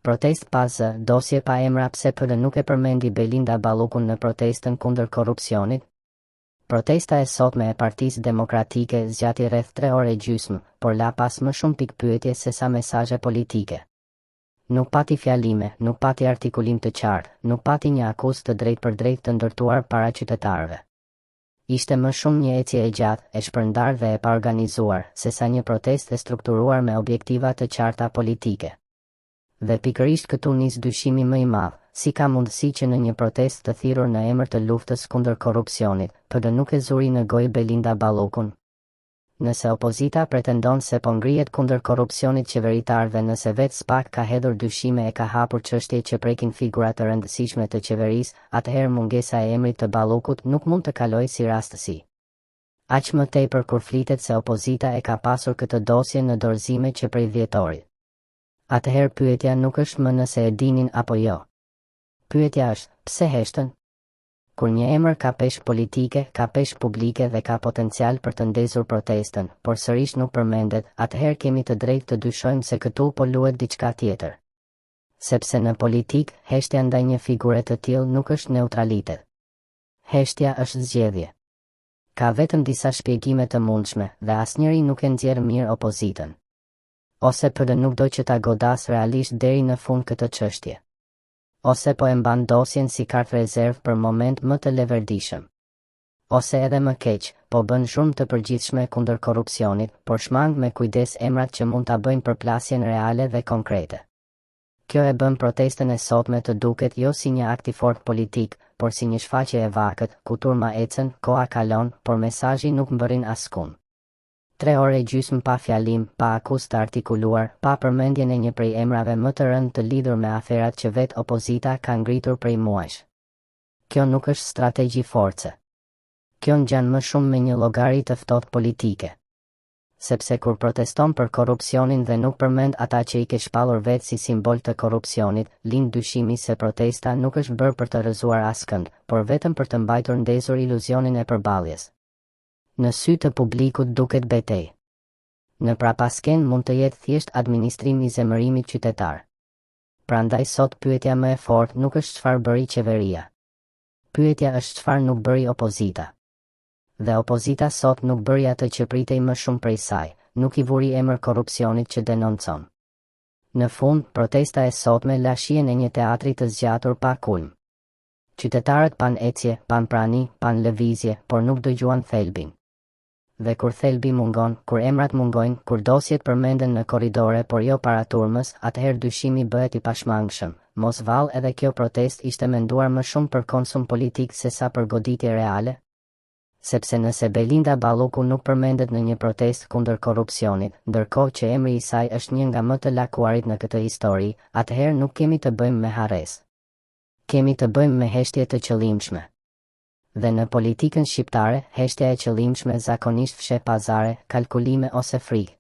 Protest pas dosje pa emra pse PD nuk e përmendi Belinda Ballukun në protestën kundër korrupsionit. Protesta e sotme e Partisë Demokratike zgjati rreth 3 orë e gjysmë, por la pas më shumë pikpyetje se sa mesazhe politike. Nuk pati fjalime, nuk pati artikulim të qartë, nuk pati një akuzë të drejtë për drejtë të ndërtuar para qytetarëve. Ishte më shumë një ecje e gjatë, e shpërndarë dhe e paorganizuar, se sa një protestë e strukturuar me objektiva të qarta politike. Dhe pikërisht këtu nis dyshimi më i madh, si ka mundësi që në një protestë të thirrur në emër të luftës kundër korrupsionit, PD nuk e zuri në gojë Belinda Ballukun. Nëse opozita pretendon se po ngrihet kundër korrupsionit qeveritar dhe nëse vetë SPAK ka hedhur dyshime e ka hapur çështje që prekin figura të rëndësishme të qeverisë, atëherë mungesa e emrit të Ballukut nuk mund të kalojë si rastësi. Aq më tepër kur flitet se opozita e ka pasur këtë dosje në dorëzime që prej dhjetorit. Atëherë pyetja nuk është më nëse e dinin apo jo. Pyetja është, pse heshtën? Kur një emër ka peshë politike, ka peshë publike dhe ka potencial për të ndezur protestën, por sërish nuk përmendet, atëherë kemi të drejtë të dyshojmë se këtu po luhet diçka tjetër. Sepse në politik, heshtja ndaj një figure të tillë nuk është neutralitet. Heshtja është zgjedhje. Ka vetëm disa shpjegime të mundshme dhe asnjëri nuk e nxjerr mirë opozitën. Ose PD nuk do që ta godas realisht deri në fund këtë çështje. Ose po e mban dosjen si kartë rezervë për moment më të leverdishëm. Ose edhe më keq, po bën shumë të përgjithshme kundër korrupsionit, por shmang me kujdes emrat që mund ta bëjnë përplasjen reale dhe konkrete. Kjo e bën protestën e sotme të duket jo si një akt i fortë politik, por si një shfaqje e vakët, ku turma ecën, koha kalon, por mesazhi nuk mbërrin askund. 3 orë e gjysmë pa fjalim, pa akuzë të artikuluar, pa përmendjen e një prej emrave më të rëndë të lidhur me aferat që vetë opozita ka ngritur prej muajsh. Kjo nuk është strategji force. Kjo ngjan më shumë me një llogari të ftohtë politike. Sepse kur proteston për korrupsionin dhe nuk përmend ata që i ke shpallur vetë si simbol të korrupsionit, lind dyshimi se protesta nuk është bërë për të rrëzuar askënd, por vetëm për të mbajtur ndezur iluzionin e përballjes. Në sy të publikut duket betejë. Në prapasken mund të jetë thjesht administrim i zemërimit qytetar. Prandaj sot pyetja më e fortë nuk është çfarë bëri qeveria. Pyetja është çfarë nuk bëri opozita. Dhe opozita sot nuk bëri atë që pritej më shumë prej saj, nuk i vuri emër korrupsionit që denoncon. Në fund, protesta e sotme la shihen e një teatri të zgjatur pa kulm. Qytetarët pan ecje, pan prani, pan lëvizje, por nuk dëgjuan thelbin. Dhe kur thelbi mungon, kur emrat mungojnë, kur dosjet përmenden në korridore por jo para turmës, atëherë dyshimi bëhet i pashmangshëm. Mos vallë edhe kjo protest ishte menduar më shumë për konsum politik se sa për goditje reale? Sepse nëse Belinda Balluku nuk përmendet në një protest kundër korrupsionit, ndërkohë që emri i saj është një nga më të lakuarit në këtë histori, atëherë nuk kemi të bëjmë me harresë. Kemi të bëjmë me heshtje të qëllimshme. Dhe në politikën shqiptare, heshtja e qëllimshme zakonisht fsheh pazare, kalkulime ose frikë.